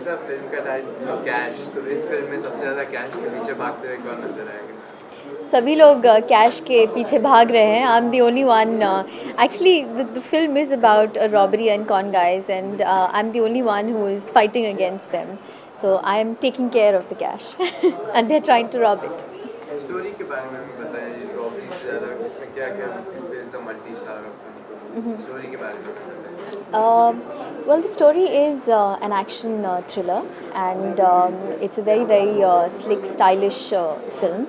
Shamita, film का title cash, तो इस फिल्म में सबसे ज़्यादा कैश के पीछे भागते हुए कौन नजर आएगा? सभी लोग कैश के पीछे भाग रहे हैं. I'm the only one. Actually, the film is about a robbery and con guys, and I'm the only one who is fighting against them. So I'm taking care of the cash, and they're trying to rob it. Story के बारे में भी बताएं, robbery से ज़्यादा इसमें क्या क्या it's a multi star film, story के बारे में बताएं. Well, the story is an action thriller, and it's a very slick, stylish film.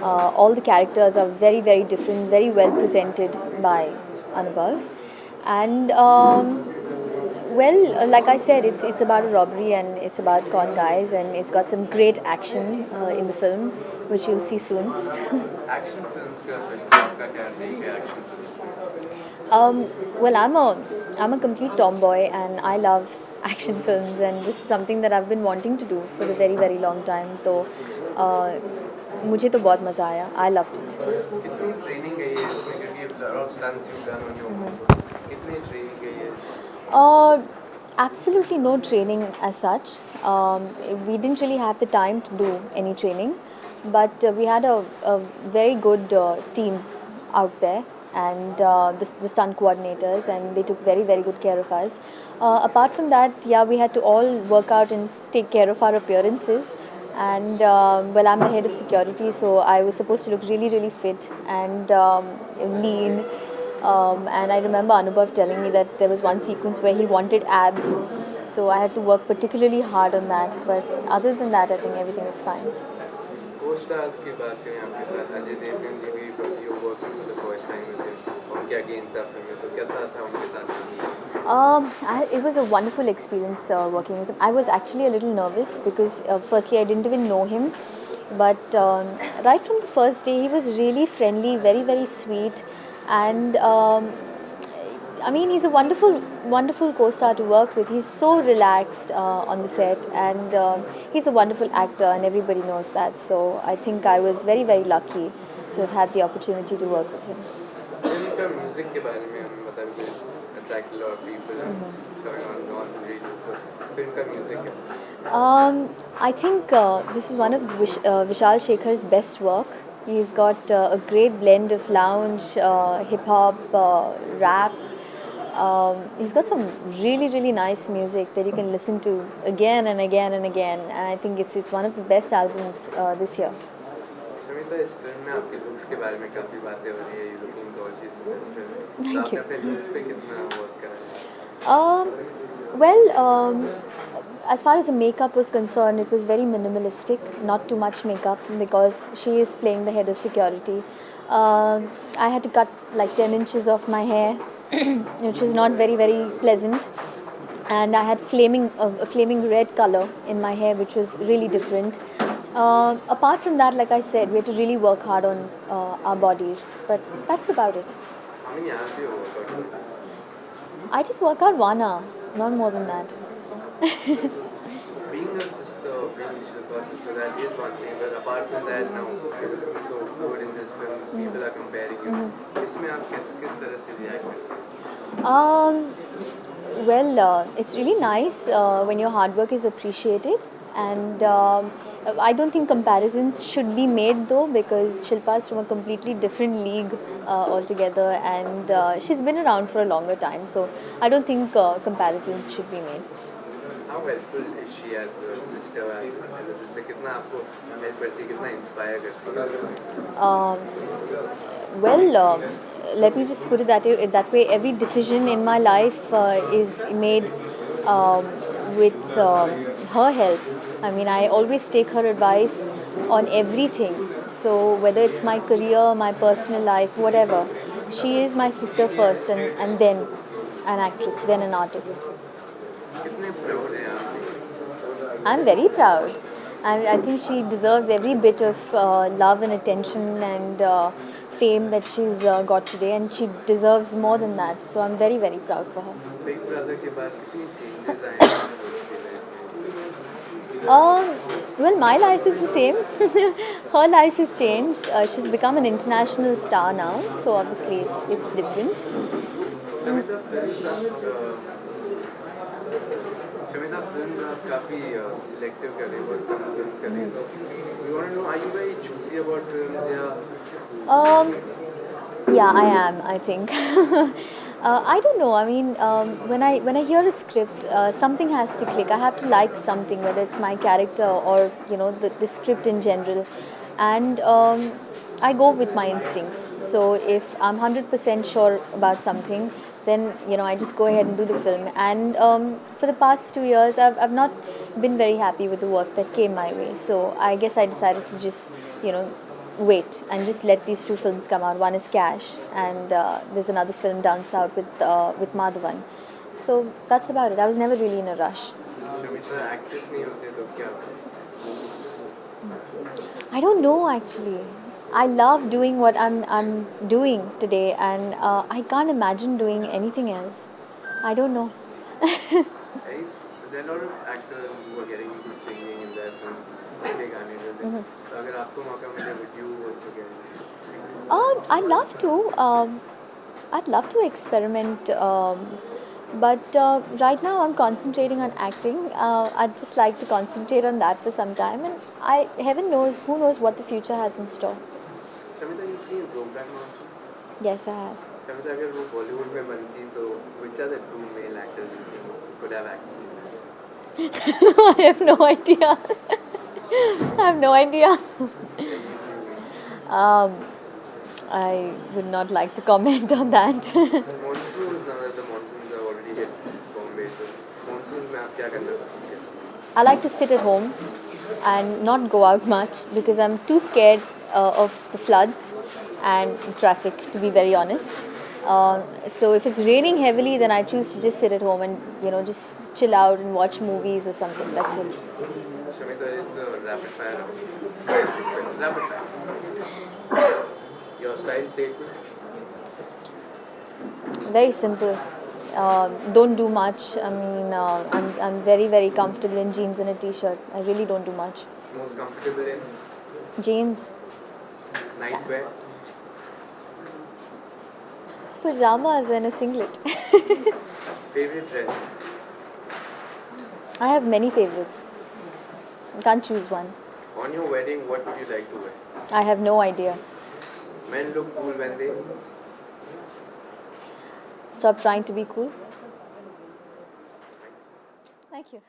All the characters are very different, very well presented by Anubhav, and well, like I said, it's about a robbery and it's about con guys, and it's got some great action in the film, which you'll see soon. Action films का specially आपका क्या take है action film? Well, I'm a complete tomboy, and I love action films, and this is something that I've been wanting to do for a very long time. So, मुझे तो बहुत मज़ा आया. I loved it. कितनी training गई है इसमें, क्योंकि lot of stunts you done on your own, कितनी ट्रेनिंग गई है? Absolutely no training as such. We didn't really have the time to do any training, but we had a very good team out there, and the stunt coordinators, and they took very good care of us. Apart from that, yeah, we had to all work out and take care of our appearances. And well, I'm the head of security, so I was supposed to look really fit and lean. And I remember Anubhav telling me that there was one sequence where he wanted abs, so I had to work particularly hard on that. But other than that, I think everything was fine. Co-stars की बात करें आपके साथ, अजय देवगन जी भी you working for the first time with him, उनके against आप film में, तो कैसा था उनके साथ? It was a wonderful experience working with him. I was actually a little nervous because firstly I didn't even know him, but right from the first day he was really friendly, very sweet, and I mean, he's a wonderful co-star to work with. He's so relaxed on the set, and he's a wonderful actor, and everybody knows that. So I think I was very lucky to have had the opportunity to work with him. Film का music के बारे में हमें बताइए, attract lot of people coming on the radio, तो film का music है. I think this is one of Vishal Shekhar's best work. He's got a great blend of lounge, hip hop, rap. He's got some really nice music that you can listen to again and again, and I think it's one of the best albums this year. Shamita, इस film में आपके looks के बारे में काफ़ी बातें हो रही है, you looking gorgeous in this film. Thank you. आपने अपने लुक्स पे कितना वर्क करा है? Well, as far as the makeup was concerned, it was very minimalistic, not too much makeup, because she is playing the head of security. I had to cut like 10 inches off my hair, which was not very pleasant, and I had a flaming red color in my hair, which was really different. Apart from that, like I said, we had to really work hard on our bodies, but that's about it. How many hours do you work out? I just work out 1 hour, not more than that. Being a sister, being Shilpa's sister, that is one thing. But apart from that, now you're looking so good in this film. People are comparing you. इसमें आप किस तरह से react करते हैं? Well, it's really nice when your hard work is appreciated, and I don't think comparisons should be made though, because Shilpa is from a completely different league altogether, and she's been around for a longer time, so I don't think comparisons should be made. How helpful is she as a sister, as a sister? कितना आपको help करती है, कितना inspire करती है? Well, let me just put it that way. Every decision in my life is made with her help. I mean, I always take her advice on everything. So whether it's my career, my personal life, whatever, she is my sister first, and then an actress, then an artist. कितने proud हैं आप? I'm very proud. I think she deserves every bit of love and attention and fame that she's got today, and she deserves more than that. So I'm very proud for her. Big Brother के बाद कितनी changes आए हैं उसके life? Well, my life is the same. Her life has changed. She's become an international star now, so obviously it's different. Shamita, film आप काफ़ी selective कर रहे हो, बहुत कम फिल्म्स कर रहे हो, तो we want to know, are you very choosy about films या Yeah, I am, I think. I don't know. I mean, when I hear a script, something has to click. I have to like something, whether it's my character or the script in general, and I go with my instincts. So if I'm 100% sure about something, then I just go ahead and do the film. And for the past 2 years, I've not been very happy with the work that came my way. So I guess I decided to just you know wait and just let these two films come out. One is Cash, and there's another film down south with Madhavan. So that's about it. I was never really in a rush. Shamita actress नहीं होते तो क्या होता? I don't know actually. I love doing what I'm doing today, and I can't imagine doing anything else. I don't know. Right? There are a lot of actors who are getting into singing in their films, अच्छे गाने देते हैं, तो अगर आपको मौका मिले would you also get into? I'd love to. I'd love to experiment, but right now I'm concentrating on acting. I'd just like to concentrate on that for some time, and heaven knows, who knows what the future has in store. Shamita, you've seen Brokeback Mountain? Yes, I have. Shamita, अगर वो बॉलीवुड में बनती तो which are the two male actors you think could have acted? I have no idea. I have no idea. I would not like to comment on that. Monsoons, now that the monsoons have already hit Bombay, so monsoons में आप क्या करना पसंद करते हैं? I like to sit at home and not go out much because I'm too scared of the floods and traffic, to be very honest. So if it's raining heavily, then I choose to just sit at home and just chill out and watch movies or something. That's it. Shamita, is the rapid fire round. 5, 6 questions. Rapid fire. Your style statement? Very simple. Don't do much. I mean, I'm very, very comfortable in jeans and a t-shirt. I really don't do much. Most comfortable in? Jeans, Nightwear? pajamas and a singlet. Favorite dress? I have many favorites. Can't choose one. On your wedding, what would you like to wear? I have no idea. Men look cool when they... Stop trying to be cool. Thank you.